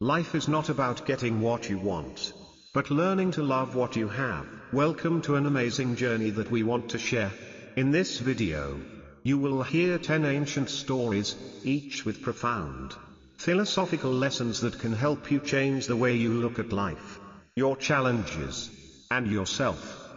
Life is not about getting what you want, but learning to love what you have. Welcome to an amazing journey that we want to share. In this video, you will hear 10 ancient stories, each with profound philosophical lessons that can help you change the way you look at life, your challenges, and yourself.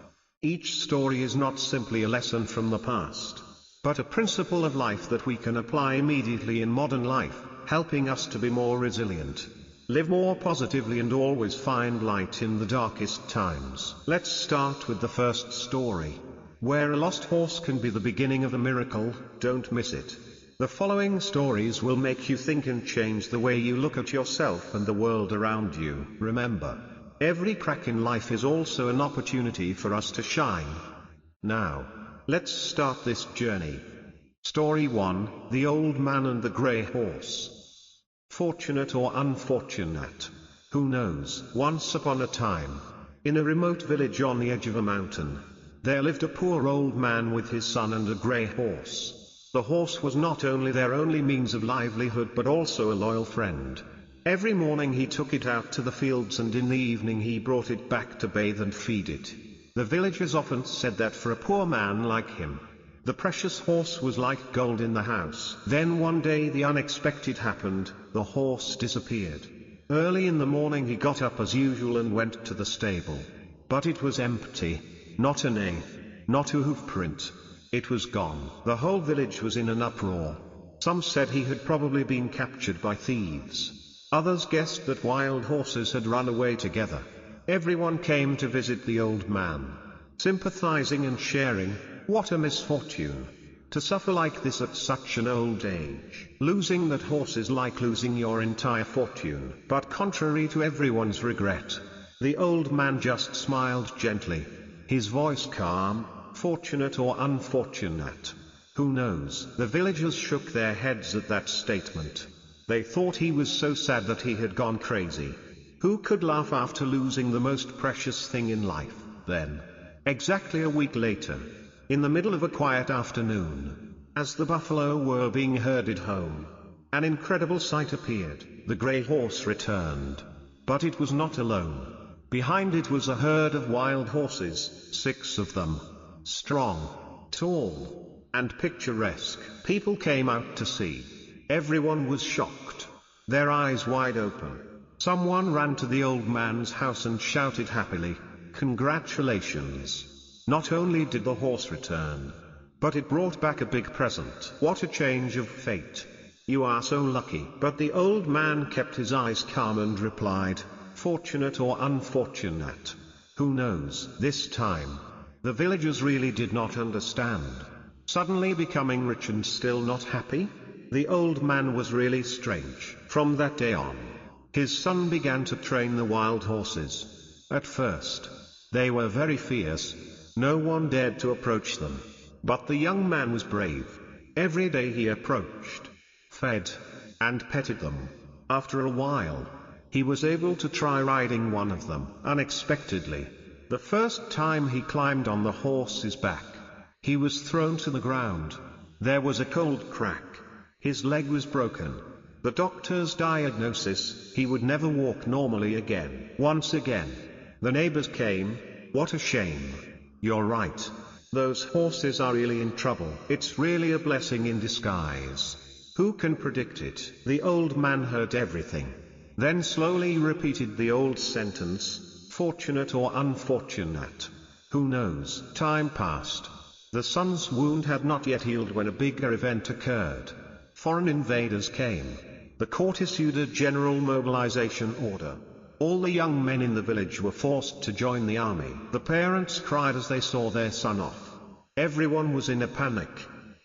Each story is not simply a lesson from the past, but a principle of life that we can apply immediately in modern life, helping us to be more resilient, live more positively, and always find light in the darkest times. Let's start with the first story, where a lost horse can be the beginning of a miracle. Don't miss it. The following stories will make you think and change the way you look at yourself and the world around you. Remember, every crack in life is also an opportunity for us to shine. Now, let's start this journey. Story 1, The Old Man and the Grey Horse. Fortunate or unfortunate? Who knows? Once upon a time, in a remote village on the edge of a mountain, there lived a poor old man with his son and a grey horse. The horse was not only their only means of livelihood but also a loyal friend. Every morning he took it out to the fields, and in the evening he brought it back to bathe and feed it. The villagers often said that for a poor man like him, the precious horse was like gold in the house. Then one day the unexpected happened. The horse disappeared. Early in the morning he got up as usual and went to the stable. But it was empty. Not a neigh, not a hoof print. It was gone. The whole village was in an uproar. Some said he had probably been captured by thieves. Others guessed that wild horses had run away together. Everyone came to visit the old man, sympathizing and sharing. What a misfortune, to suffer like this at such an old age. Losing that horse is like losing your entire fortune. But contrary to everyone's regret, the old man just smiled gently, his voice calm. Fortunate or unfortunate? Who knows? The villagers shook their heads at that statement. They thought he was so sad that he had gone crazy. Who could laugh after losing the most precious thing in life? Then, exactly a week later, in the middle of a quiet afternoon, as the buffalo were being herded home, an incredible sight appeared. The grey horse returned. But it was not alone. Behind it was a herd of wild horses, 6 of them. Strong, tall, and picturesque. People came out to see. Everyone was shocked, their eyes wide open. Someone ran to the old man's house and shouted happily, "Congratulations! Not only did the horse return, but it brought back a big present." What a change of fate! You are so lucky. But the old man kept his eyes calm and replied, "Fortunate or unfortunate? Who knows?" This time, the villagers really did not understand. Suddenly becoming rich and still not happy? The old man was really strange. From that day on, his son began to train the wild horses. At first, they were very fierce. No one dared to approach them. But the young man was brave. Every day he approached, fed, and petted them. After a while, he was able to try riding one of them. Unexpectedly, the first time he climbed on the horse's back, he was thrown to the ground. There was a cold crack. His leg was broken. The doctor's diagnosis: he would never walk normally again. Once again, the neighbors came. "What a shame. You're right. Those horses are really in trouble. It's really a blessing in disguise. Who can predict it?" The old man heard everything, then slowly repeated the old sentence, "Fortunate or unfortunate? Who knows?" Time passed. The son's wound had not yet healed when a bigger event occurred. Foreign invaders came. The court issued a general mobilization order. All the young men in the village were forced to join the army. The parents cried as they saw their son off. Everyone was in a panic,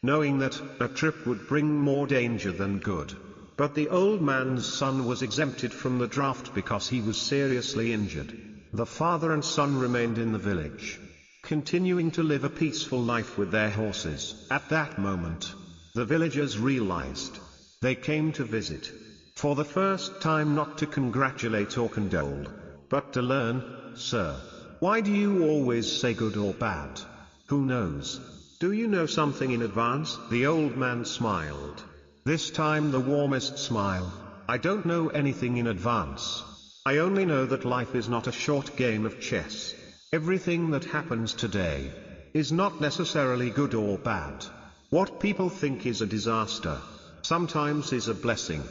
knowing that a trip would bring more danger than good. But the old man's son was exempted from the draft because he was seriously injured. The father and son remained in the village, continuing to live a peaceful life with their horses. At that moment, the villagers realized. They came to visit, for the first time, not to congratulate or condole, but to learn. "Sir, why do you always say good or bad? Who knows? Do you know something in advance?" The old man smiled. This time the warmest smile. I don't know anything in advance. I only know that life is not a short game of chess. Everything that happens today is not necessarily good or bad. What people think is a disaster sometimes is a blessing.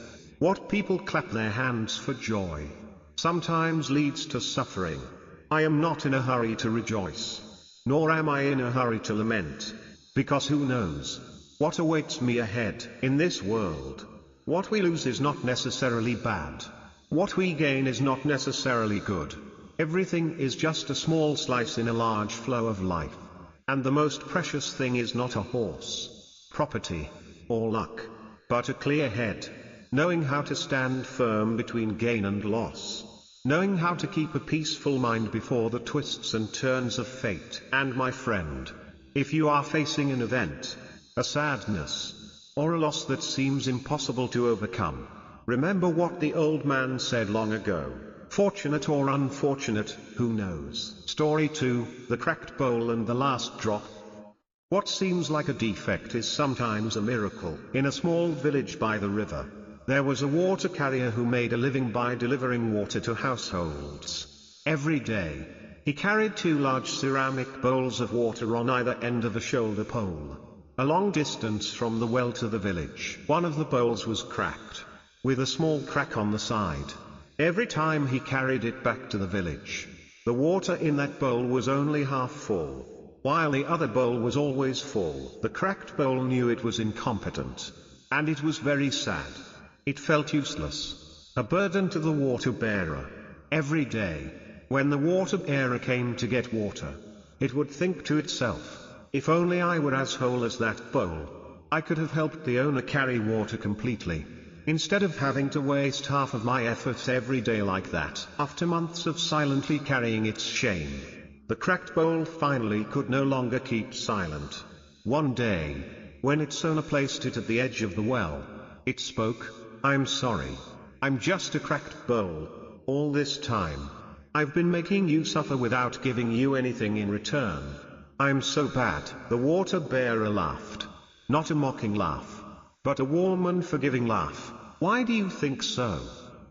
What people clap their hands for joy sometimes leads to suffering. I am not in a hurry to rejoice, nor am I in a hurry to lament, because who knows what awaits me ahead in this world. What we lose is not necessarily bad. What we gain is not necessarily good. Everything is just a small slice in a large flow of life. And the most precious thing is not a horse, property, or luck, but a clear head, knowing how to stand firm between gain and loss, knowing how to keep a peaceful mind before the twists and turns of fate. And my friend, if you are facing an event, a sadness, or a loss that seems impossible to overcome, remember what the old man said long ago. Fortunate or unfortunate, who knows? Story 2, The Cracked Bowl and the Last Drop. What seems like a defect is sometimes a miracle. In a small village by the river, there was a water carrier who made a living by delivering water to households. Every day, he carried 2 large ceramic bowls of water on either end of a shoulder pole. A long distance from the well to the village, one of the bowls was cracked, with a small crack on the side. Every time he carried it back to the village, the water in that bowl was only half full, while the other bowl was always full. The cracked bowl knew it was incompetent, and it was very sad. It felt useless, a burden to the water bearer. Every day, when the water bearer came to get water, it would think to itself, if only I were as whole as that bowl, I could have helped the owner carry water completely, instead of having to waste half of my efforts every day like that. After months of silently carrying its shame, the cracked bowl finally could no longer keep silent. One day, when its owner placed it at the edge of the well, it spoke. I'm sorry. I'm just a cracked bowl. All this time, I've been making you suffer without giving you anything in return. I'm so bad. The water bearer laughed. Not a mocking laugh, but a warm and forgiving laugh. Why do you think so?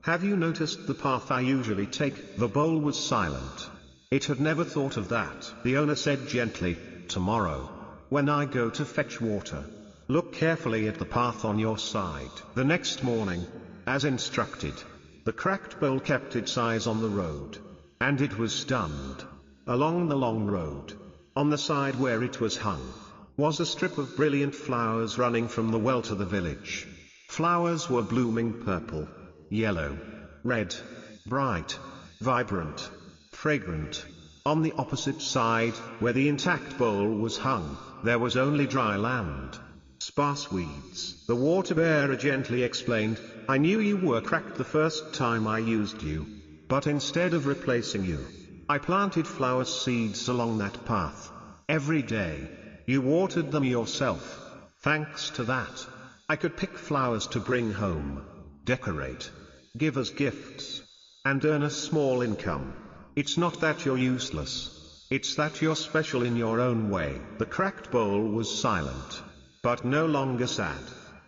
Have you noticed the path I usually take? The bowl was silent. It had never thought of that. The owner said gently, tomorrow, when I go to fetch water, look carefully at the path on your side. The next morning, as instructed, the cracked bowl kept its eyes on the road, and it was stunned. Along the long road, on the side where it was hung, was a strip of brilliant flowers running from the well to the village. Flowers were blooming purple, yellow, red, bright, vibrant, fragrant. On the opposite side, where the intact bowl was hung, there was only dry land, sparse weeds. The water bearer gently explained, I knew you were cracked the first time I used you, but instead of replacing you, I planted flower seeds along that path. Every day, you watered them yourself. Thanks to that, I could pick flowers to bring home, decorate, give as gifts, and earn a small income. It's not that you're useless. It's that you're special in your own way. The cracked bowl was silent, but no longer sad.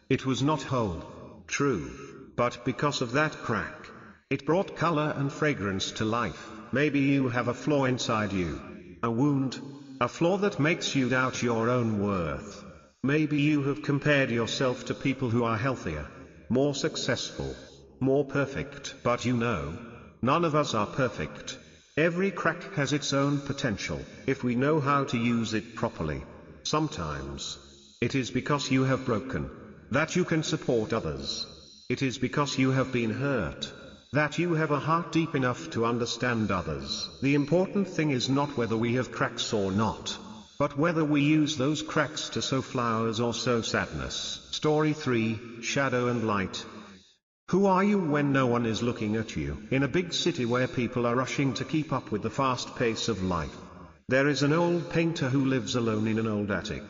It was not whole, true, but because of that crack, it brought color and fragrance to life. Maybe you have a flaw inside you, a wound, a flaw that makes you doubt your own worth. Maybe you have compared yourself to people who are healthier, more successful, more perfect. But you know, none of us are perfect. Every crack has its own potential, if we know how to use it properly. Sometimes, it is because you have broken, that you can support others. It is because you have been hurt, that you have a heart deep enough to understand others. The important thing is not whether we have cracks or not, but whether we use those cracks to sow flowers or sow sadness. Story 3, Shadow and Light. Who are you when no one is looking at you? In a big city where people are rushing to keep up with the fast pace of life, there is an old painter who lives alone in an old attic.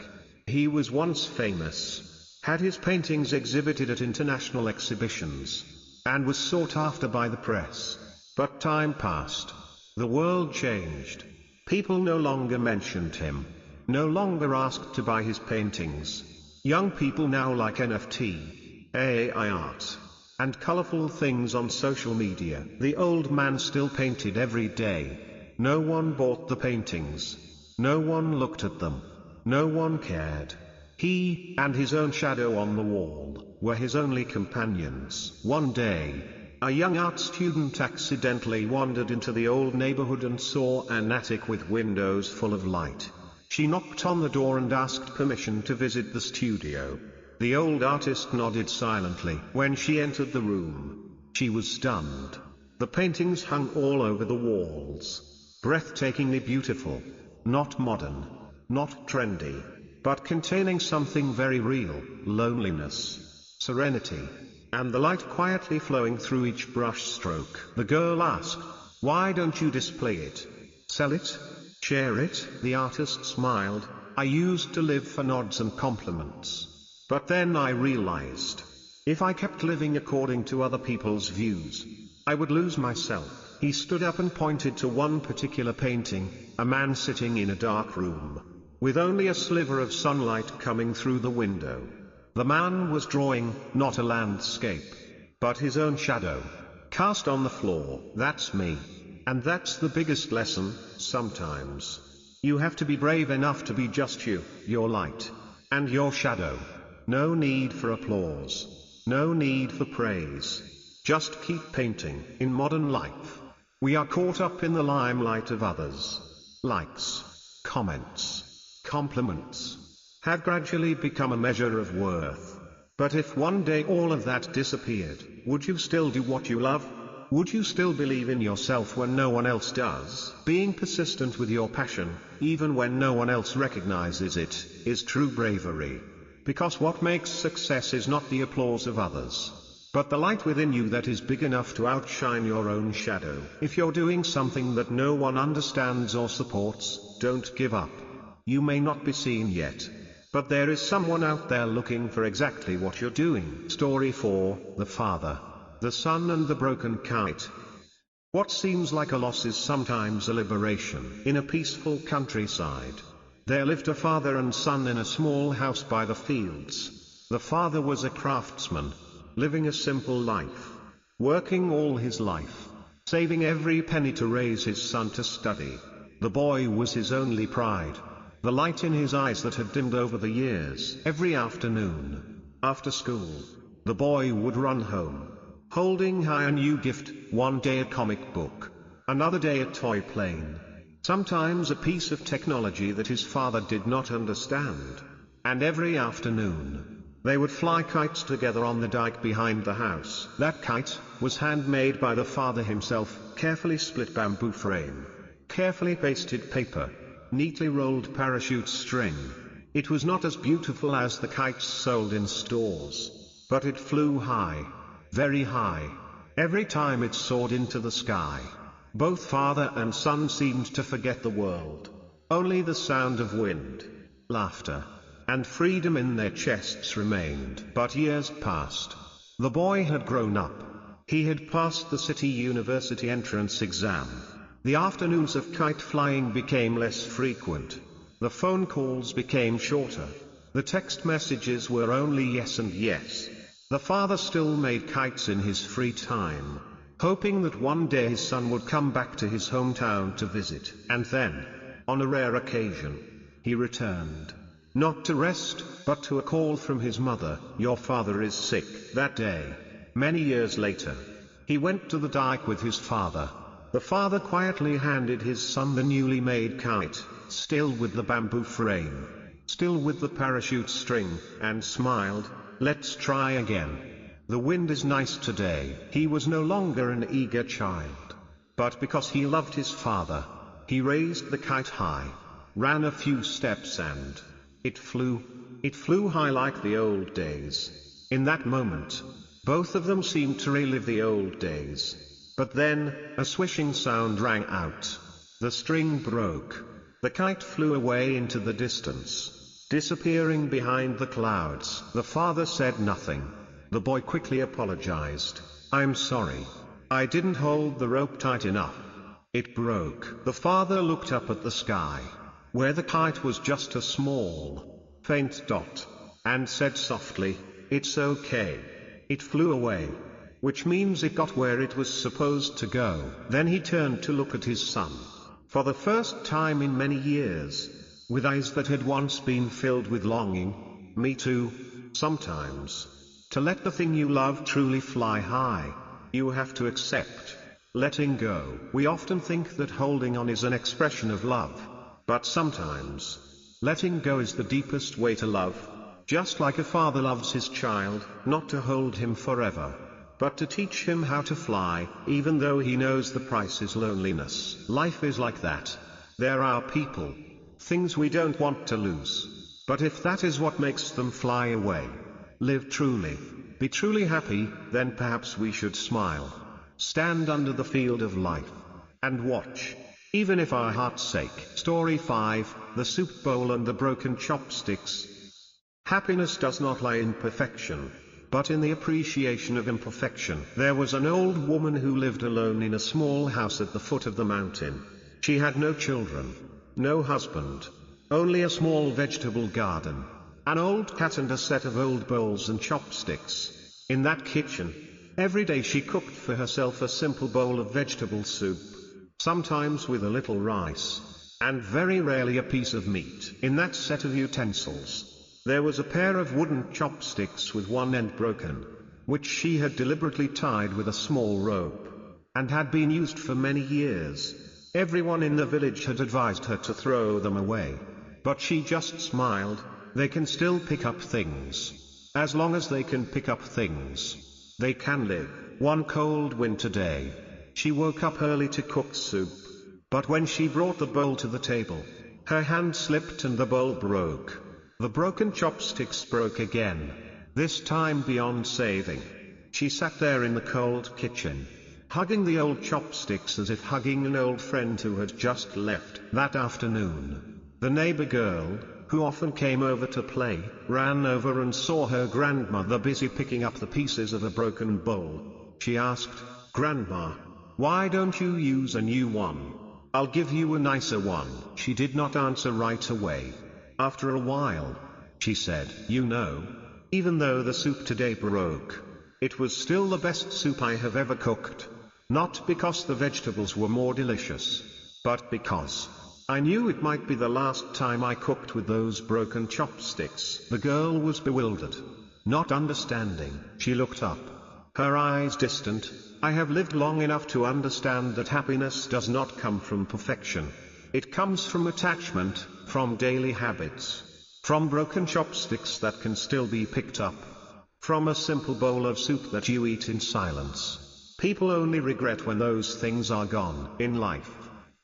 He was once famous, had his paintings exhibited at international exhibitions, and was sought after by the press. But time passed. The world changed. People no longer mentioned him, no longer asked to buy his paintings. Young people now like NFT, AI art, and colorful things on social media. The old man still painted every day. No one bought the paintings. No one looked at them. No one cared. He, and his own shadow on the wall, were his only companions. One day, a young art student accidentally wandered into the old neighborhood and saw an attic with windows full of light. She knocked on the door and asked permission to visit the studio. The old artist nodded silently. When she entered the room, she was stunned. The paintings hung all over the walls. Breathtakingly beautiful. Not modern. Not trendy. But containing something very real. Loneliness. Serenity. And the light quietly flowing through each brush stroke. The girl asked, "Why don't you display it? Sell it? Share it?" The artist smiled. "I used to live for nods and compliments. But then I realized, if I kept living according to other people's views, I would lose myself." He stood up and pointed to one particular painting, a man sitting in a dark room, with only a sliver of sunlight coming through the window. The man was drawing, not a landscape, but his own shadow, cast on the floor. That's me. And that's the biggest lesson. Sometimes you have to be brave enough to be just you, your light, and your shadow. No need for applause. No need for praise. Just keep painting. In modern life, we are caught up in the limelight of others. Likes, comments, compliments have gradually become a measure of worth. But if one day all of that disappeared, would you still do what you love? Would you still believe in yourself when no one else does? Being persistent with your passion, even when no one else recognizes it, is true bravery. Because what makes success is not the applause of others, but the light within you that is big enough to outshine your own shadow. If you're doing something that no one understands or supports, don't give up. You may not be seen yet, but there is someone out there looking for exactly what you're doing. Story 4, The Father, the Son and the Broken Kite. What seems like a loss is sometimes a liberation. In a peaceful countryside, there lived a father and son in a small house by the fields. The father was a craftsman, living a simple life, working all his life, saving every penny to raise his son to study. The boy was his only pride, the light in his eyes that had dimmed over the years. Every afternoon, after school, the boy would run home, holding high a new gift, one day a comic book, another day a toy plane, sometimes a piece of technology that his father did not understand. And every afternoon, they would fly kites together on the dike behind the house. That kite was handmade by the father himself, carefully split bamboo frame, carefully pasted paper, neatly rolled parachute string. It was not as beautiful as the kites sold in stores, but it flew high, very high. Every time it soared into the sky, both father and son seemed to forget the world. Only the sound of wind, laughter, and freedom in their chests remained. But years passed. The boy had grown up. He had passed the city university entrance exam. The afternoons of kite flying became less frequent. The phone calls became shorter. The text messages were only yes and yes. The father still made kites in his free time, hoping that one day his son would come back to his hometown to visit. And then, on a rare occasion, he returned. Not to rest, but to a call from his mother, "Your father is sick." That day, many years later, he went to the dike with his father. The father quietly handed his son the newly made kite, still with the bamboo frame, still with the parachute string, and smiled, "Let's try again. The wind is nice today." He was no longer an eager child, but because he loved his father, he raised the kite high, ran a few steps and it flew high like the old days. In that moment, both of them seemed to relive the old days. But then, a swishing sound rang out. The string broke. The kite flew away into the distance, disappearing behind the clouds. The father said nothing. The boy quickly apologized. "I'm sorry. I didn't hold the rope tight enough. It broke." The father looked up at the sky, where the kite was just a small, faint dot, and said softly, "It's okay. It flew away. which means it got where it was supposed to go. Then he turned to look at his son. For the first time in many years, with eyes that had once been filled with longing. Me too. Sometimes, to let the thing you love truly fly high, you have to accept letting go. We often think that holding on is an expression of love, but sometimes, letting go is the deepest way to love. Just like a father loves his child, not to hold him forever, but to teach him how to fly, even though he knows the price is loneliness. Life is like that. There are people, things we don't want to lose. But if that is what makes them fly away, live truly, be truly happy, then perhaps we should smile. Stand under the field of life, and watch, even if our heart's sake. Story 5, The Soup Bowl and the Broken Chopsticks. Happiness does not lie in perfection, but in the appreciation of imperfection. There was an old woman who lived alone in a small house at the foot of the mountain. She had no children, no husband, only a small vegetable garden, an old cat and a set of old bowls and chopsticks. In that kitchen, every day she cooked for herself a simple bowl of vegetable soup, sometimes with a little rice, and very rarely a piece of meat. In that set of utensils, there was a pair of wooden chopsticks with one end broken, which she had deliberately tied with a small rope, and had been used for many years. Everyone in the village had advised her to throw them away, but she just smiled. They can still pick up things. As long as they can pick up things, they can live. One cold winter day, she woke up early to cook soup, but when she brought the bowl to the table, her hand slipped and the bowl broke. The broken chopsticks broke again, this time beyond saving. She sat there in the cold kitchen, hugging the old chopsticks as if hugging an old friend who had just left. That afternoon, the neighbor girl, who often came over to play, ran over and saw her grandmother busy picking up the pieces of a broken bowl. She asked, "Grandma, why don't you use a new one? I'll give you a nicer one." She did not answer right away. After a while, she said, "You know, even though the soup today broke, it was still the best soup I have ever cooked. Not because the vegetables were more delicious, but because I knew it might be the last time I cooked with those broken chopsticks." The girl was bewildered, not understanding. She looked up, her eyes distant. I have lived long enough to understand that happiness does not come from perfection. It comes from attachment, from daily habits, from broken chopsticks that can still be picked up, from a simple bowl of soup that you eat in silence. People only regret when those things are gone. In life,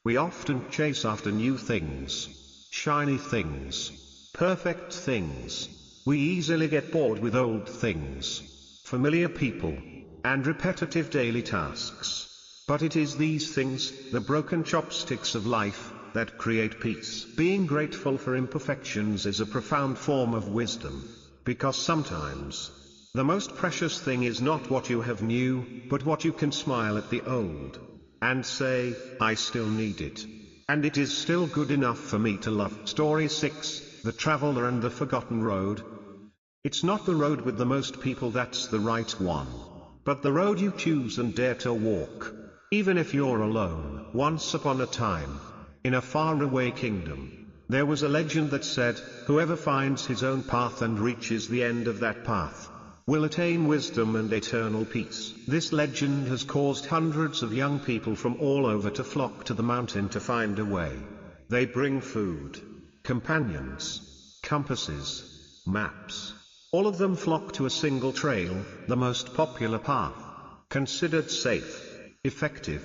we often chase after new things, shiny things, perfect things. We easily get bored with old things, familiar people, and repetitive daily tasks. But it is these things, the broken chopsticks of life, that create peace. Being grateful for imperfections is a profound form of wisdom, because sometimes, the most precious thing is not what you have new, but what you can smile at the old, and say, "I still need it, and it is still good enough for me to love." Story 6, The Traveler and the Forgotten Road. It's not the road with the most people that's the right one, but the road you choose and dare to walk, even if you're alone. Once upon a time, in a faraway kingdom, there was a legend that said, whoever finds his own path and reaches the end of that path, will attain wisdom and eternal peace. This legend has caused hundreds of young people from all over to flock to the mountain to find a way. They bring food, companions, compasses, maps. All of them flock to a single trail, the most popular path, considered safe, effective,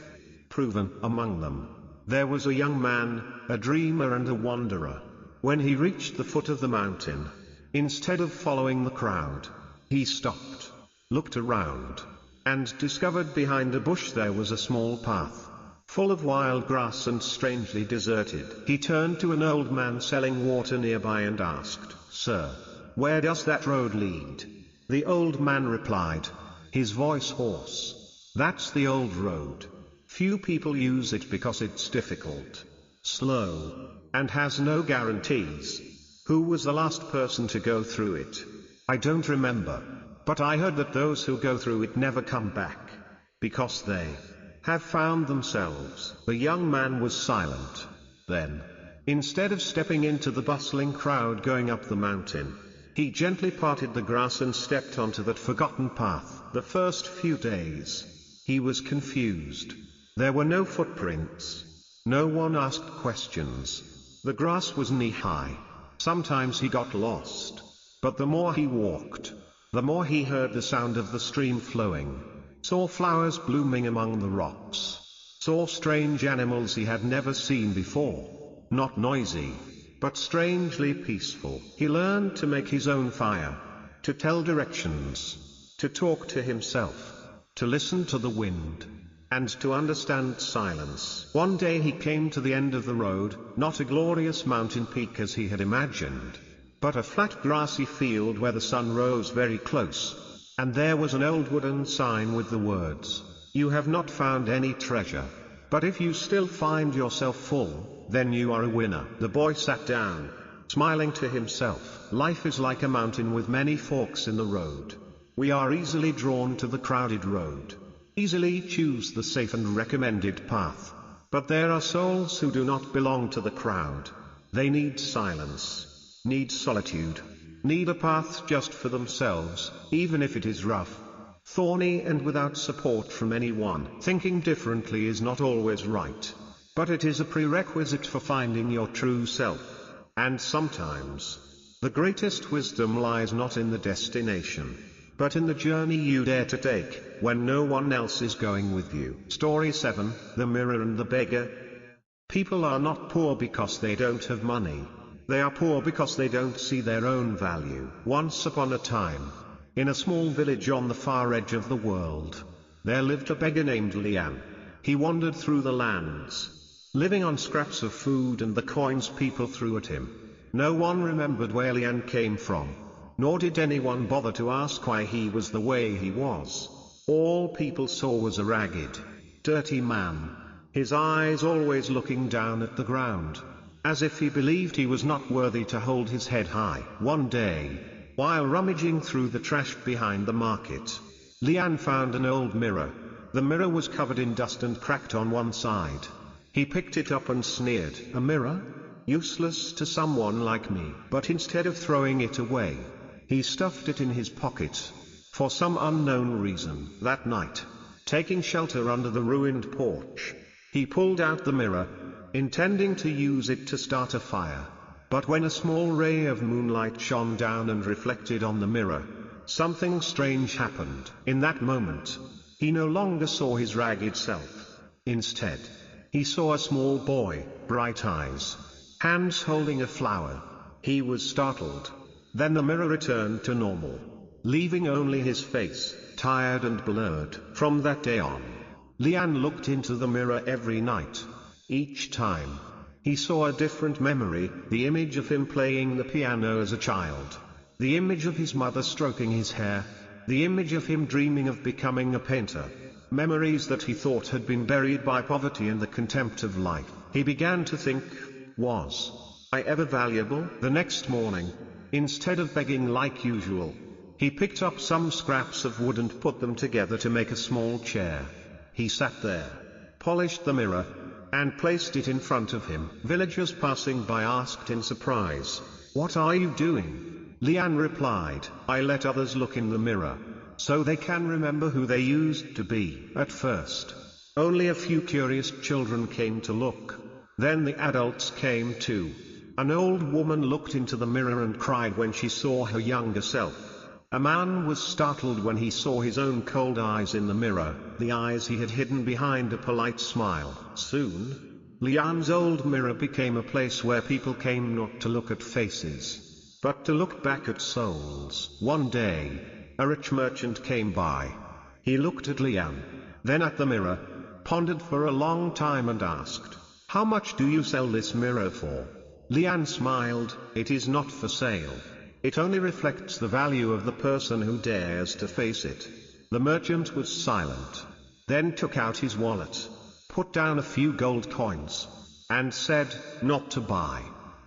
proven. Among them, there was a young man, a dreamer and a wanderer. When he reached the foot of the mountain, instead of following the crowd, he stopped, looked around, and discovered behind a bush there was a small path, full of wild grass and strangely deserted. He turned to an old man selling water nearby and asked, "Sir, where does that road lead?" The old man replied, his voice hoarse, "That's the old road. Few people use it because it's difficult, slow, and has no guarantees. Who was the last person to go through it?" "I don't remember," But I heard that those who go through it never come back, because they have found themselves." The young man was silent. Then, instead of stepping into the bustling crowd going up the mountain, he gently parted the grass and stepped onto that forgotten path. The first few days, he was confused. There were no footprints. No one asked questions. The grass was knee-high. Sometimes he got lost. But the more he walked, the more he heard the sound of the stream flowing, saw flowers blooming among the rocks, saw strange animals he had never seen before. Not noisy, but strangely peaceful. He learned to make his own fire, to tell directions, to talk to himself, to listen to the wind, and to understand silence. One day he came to the end of the road, not a glorious mountain peak as he had imagined, but a flat grassy field where the sun rose very close, and there was an old wooden sign with the words, "You have not found any treasure, but if you still find yourself full, then you are a winner." The boy sat down, smiling to himself. Life is like a mountain with many forks in the road. We are easily drawn to the crowded road, easily choose the safe and recommended path. But there are souls who do not belong to the crowd. They need silence, need solitude, need a path just for themselves, even if it is rough, thorny and without support from anyone. Thinking differently is not always right, but it is a prerequisite for finding your true self. And sometimes, the greatest wisdom lies not in the destination, but in the journey you dare to take, when no one else is going with you. Story 7, The Mirror and the Beggar. People are not poor because they don't have money. They are poor because they don't see their own value. Once upon a time, in a small village on the far edge of the world, there lived a beggar named Lian. He wandered through the lands, living on scraps of food and the coins people threw at him. No one remembered where Lian came from, nor did anyone bother to ask why he was the way he was. All people saw was a ragged, dirty man, his eyes always looking down at the ground, as if he believed he was not worthy to hold his head high. One day, while rummaging through the trash behind the market, Lian found an old mirror. The mirror was covered in dust and cracked on one side. He picked it up and sneered, "A mirror? Useless to someone like me." But instead of throwing it away, he stuffed it in his pocket. For some unknown reason, that night, taking shelter under the ruined porch, he pulled out the mirror, intending to use it to start a fire. But when a small ray of moonlight shone down and reflected on the mirror, something strange happened. In that moment, he no longer saw his ragged self. Instead, he saw a small boy, bright eyes, hands holding a flower. He was startled. Then the mirror returned to normal, leaving only his face, tired and blurred. From that day on, Lian looked into the mirror every night. Each time, he saw a different memory, the image of him playing the piano as a child, the image of his mother stroking his hair, the image of him dreaming of becoming a painter. Memories that he thought had been buried by poverty and the contempt of life. He began to think, was I ever valuable? The next morning, instead of begging like usual, he picked up some scraps of wood and put them together to make a small chair. He sat there, polished the mirror, and placed it in front of him. Villagers passing by asked in surprise, "What are you doing?" Lian replied, "I let others look in the mirror, so they can remember who they used to be." At first, only a few curious children came to look. Then the adults came too. An old woman looked into the mirror and cried when she saw her younger self. A man was startled when he saw his own cold eyes in the mirror, the eyes he had hidden behind a polite smile. Soon, Lian's old mirror became a place where people came not to look at faces, but to look back at souls. One day, a rich merchant came by. He looked at Lian, then at the mirror, pondered for a long time and asked, "How much do you sell this mirror for?" Lian smiled, "It is not for sale. It only reflects the value of the person who dares to face it." The merchant was silent, then took out his wallet, put down a few gold coins, and said, "Not to buy.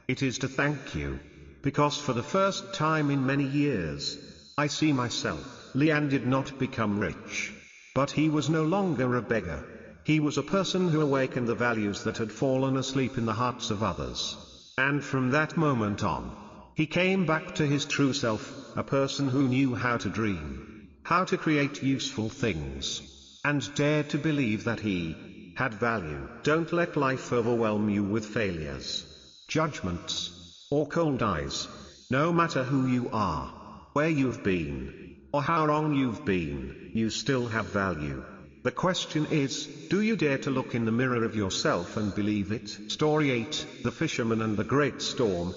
It is to thank you, because for the first time in many years, I see myself. Lian did not become rich. But he was no longer a beggar. He was a person who awakened the values that had fallen asleep in the hearts of others. And from that moment on, he came back to his true self, a person who knew how to dream, how to create useful things, and dared to believe that he had value. Don't let life overwhelm you with failures, judgments, or cold eyes. No matter who you are, where you've been, or how wrong you've been, you still have value. The question is, do you dare to look in the mirror of yourself and believe it? Story 8, The Fisherman and the Great Storm.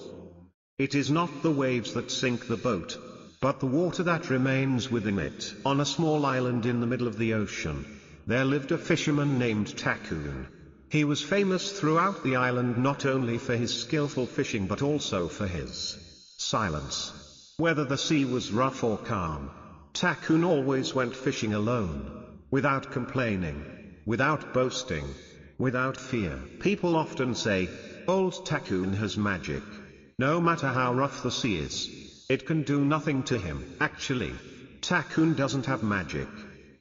It is not the waves that sink the boat, but the water that remains within it. On a small island in the middle of the ocean, there lived a fisherman named Takun. He was famous throughout the island not only for his skillful fishing but also for his silence. Whether the sea was rough or calm, Takun always went fishing alone. Without complaining, without boasting, without fear. People often say, "Old Takun has magic. No matter how rough the sea is, it can do nothing to him." Actually, Takun doesn't have magic.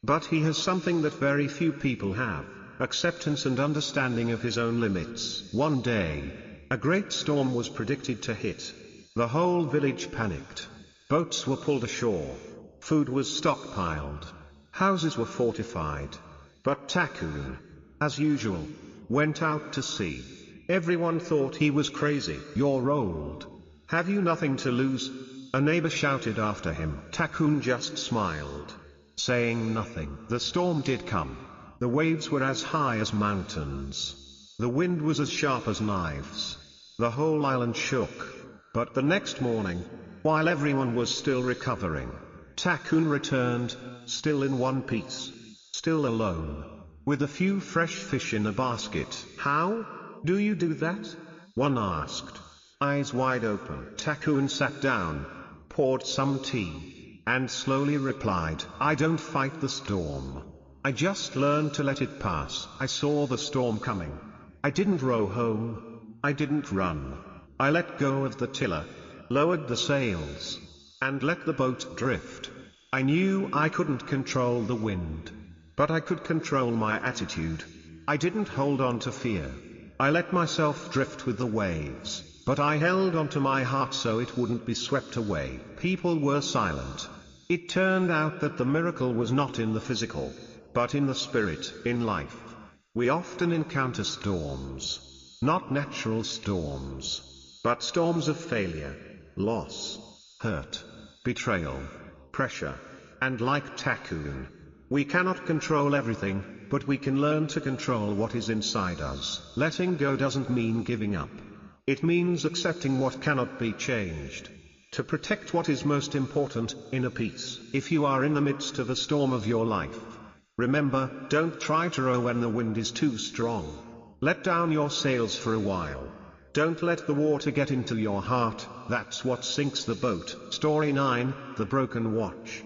But he has something that very few people have: acceptance and understanding of his own limits. One day, a great storm was predicted to hit. The whole village panicked. Boats were pulled ashore. Food was stockpiled. Houses were fortified. But Takun, as usual, went out to sea. Everyone thought he was crazy. "You're old. Have you nothing to lose?" a neighbor shouted after him. Takun just smiled, saying nothing. The storm did come. The waves were as high as mountains. The wind was as sharp as knives. The whole island shook. But the next morning, while everyone was still recovering, Takun returned, still in one piece, still alone, with a few fresh fish in a basket. "How do you do that?" one asked, eyes wide open. Takun sat down, poured some tea, and slowly replied, "I don't fight the storm. I just learned to let it pass. I saw the storm coming. I didn't row home. I didn't run. I let go of the tiller, lowered the sails, and let the boat drift. I knew I couldn't control the wind, but I could control my attitude. I didn't hold on to fear. I let myself drift with the waves, but I held on to my heart so it wouldn't be swept away." People were silent. It turned out that the miracle was not in the physical, but in the spirit. In life, we often encounter storms. Not natural storms, but storms of failure, loss, hurt, betrayal, pressure. And like Takun, we cannot control everything, but we can learn to control what is inside us. Letting go doesn't mean giving up. It means accepting what cannot be changed, to protect what is most important, inner peace. If you are in the midst of a storm of your life, remember, don't try to row when the wind is too strong. Let down your sails for a while. Don't let the water get into your heart. That's what sinks the boat. Story 9, The Broken Watch.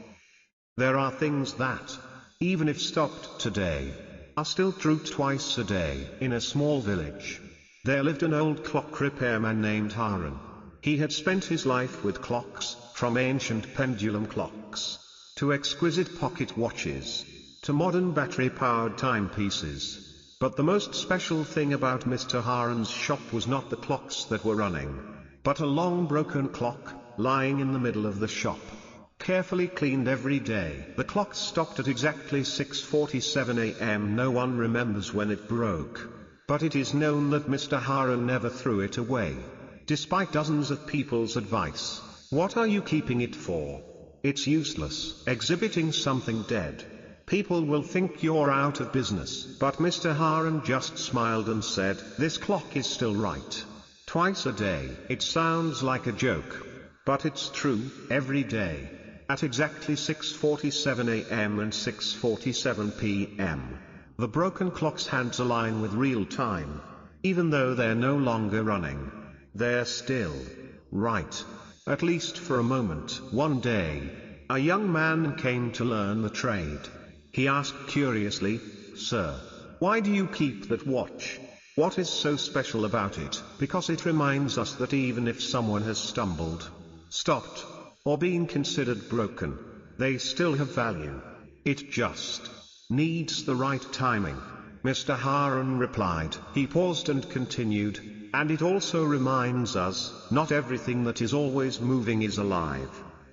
There are things that, even if stopped today, are still true twice a day. In a small village, there lived an old clock repairman named Harun. He had spent his life with clocks, from ancient pendulum clocks, to exquisite pocket watches, to modern battery-powered timepieces. But the most special thing about Mr. Harun's shop was not the clocks that were running, but a long broken clock, lying in the middle of the shop, carefully cleaned every day. The clock stopped at exactly 6:47 a.m. No one remembers when it broke, but it is known that Mr. Harun never threw it away, despite dozens of people's advice. What are you keeping it for? It's useless. Exhibiting something dead. People will think you're out of business. But Mr. Harun just smiled and said, "This clock is still right. Twice a day." It sounds like a joke, but it's true. Every day, at exactly 6:47 a.m. and 6:47 p.m., the broken clock's hands align with real time. Even though they're no longer running, they're still right, at least for a moment. One day, a young man came to learn the trade. He asked curiously, "Sir, why do you keep that watch? What is so special about it?" "Because it reminds us that even if someone has stumbled, stopped, or been considered broken, They still have value. It just needs the right timing. Mr. Harun replied. He paused and continued, and it also reminds us, not everything that is always moving is alive.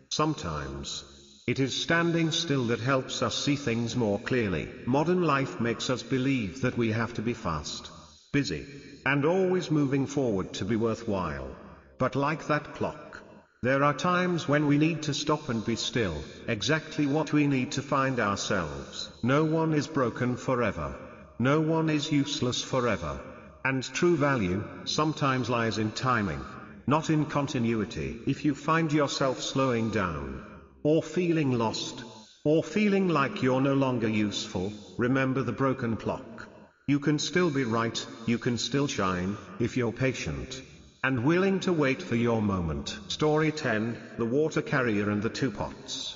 Sometimes it is standing still that helps us see things more clearly. Modern life makes us believe that we have to be fast, busy, and always moving forward to be worthwhile. But like that clock, there are times when we need to stop and be still, exactly what we need to find ourselves. No one is broken forever. No one is useless forever. And true value sometimes lies in timing, not in continuity. If you find yourself slowing down, or feeling lost, or feeling like you're no longer useful, remember the broken clock. You can still be right, you can still shine, if you're patient and willing to wait for your moment. Story 10, The Water Carrier and the Two Pots.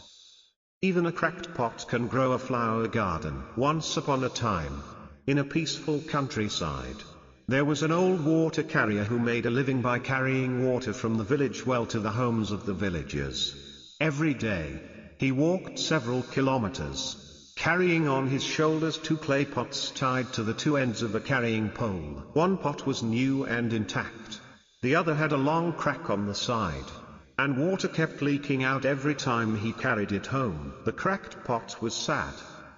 Even a cracked pot can grow a flower garden. Once upon a time, in a peaceful countryside, there was an old water carrier who made a living by carrying water from the village well to the homes of the villagers. Every day, he walked several kilometers, carrying on his shoulders 2 clay pots tied to the 2 ends of a carrying pole. One pot was new and intact. The other had a long crack on the side, and water kept leaking out every time he carried it home. The cracked pot was sad.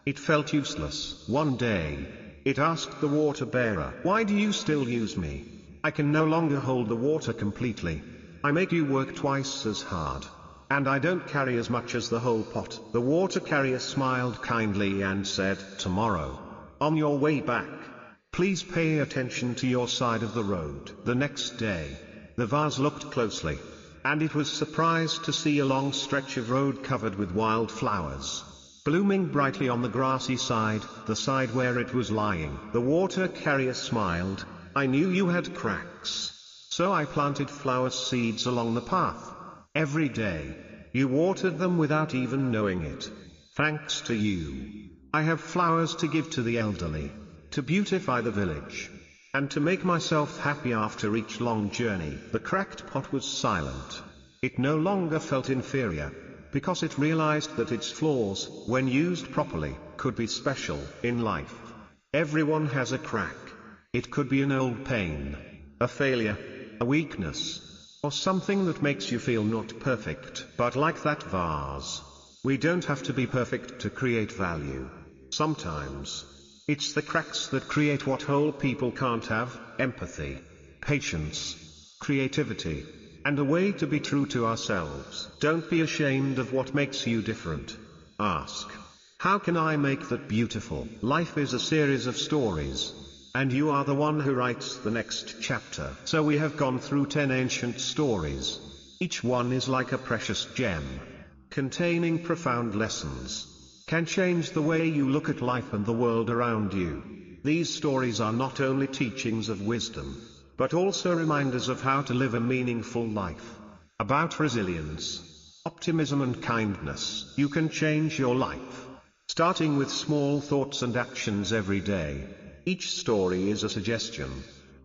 It felt useless. One day, it asked the water bearer, "Why do you still use me? I can no longer hold the water completely. I make you work twice as hard, and I don't carry as much as the whole pot." The water carrier smiled kindly and said, "Tomorrow, on your way back, please pay attention to your side of the road." The next day, the vase looked closely, and it was surprised to see a long stretch of road covered with wild flowers, blooming brightly on the grassy side, the side where it was lying. The water carrier smiled. "I knew you had cracks, so I planted flower seeds along the path. Every day, you watered them without even knowing it. Thanks to you, I have flowers to give to the elderly, to beautify the village, and to make myself happy after each long journey." The cracked pot was silent. It no longer felt inferior, because it realized that its flaws, when used properly, could be special. In life, everyone has a crack. It could be an old pain, a failure, a weakness, or something that makes you feel not perfect. But like that vase, we don't have to be perfect to create value. Sometimes, it's the cracks that create what whole people can't have: empathy, patience, creativity, and a way to be true to ourselves. Don't be ashamed of what makes you different. Ask, how can I make that beautiful? Life is a series of stories, and you are the one who writes the next chapter. So we have gone through 10 ancient stories. Each one is like a precious gem, containing profound lessons, can change the way you look at life and the world around you. These stories are not only teachings of wisdom, but also reminders of how to live a meaningful life. About resilience, optimism and kindness. You can change your life, starting with small thoughts and actions every day. Each story is a suggestion,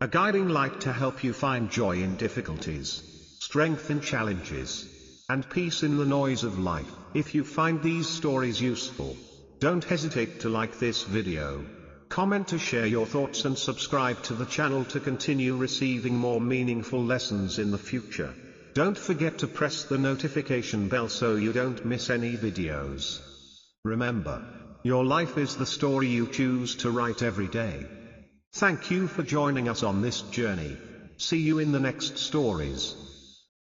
a guiding light to help you find joy in difficulties, strength in challenges, and peace in the noise of life. If you find these stories useful, don't hesitate to like this video, comment to share your thoughts, and subscribe to the channel to continue receiving more meaningful lessons in the future. Don't forget to press the notification bell so you don't miss any videos. Remember, your life is the story you choose to write every day. Thank you for joining us on this journey. See you in the next stories.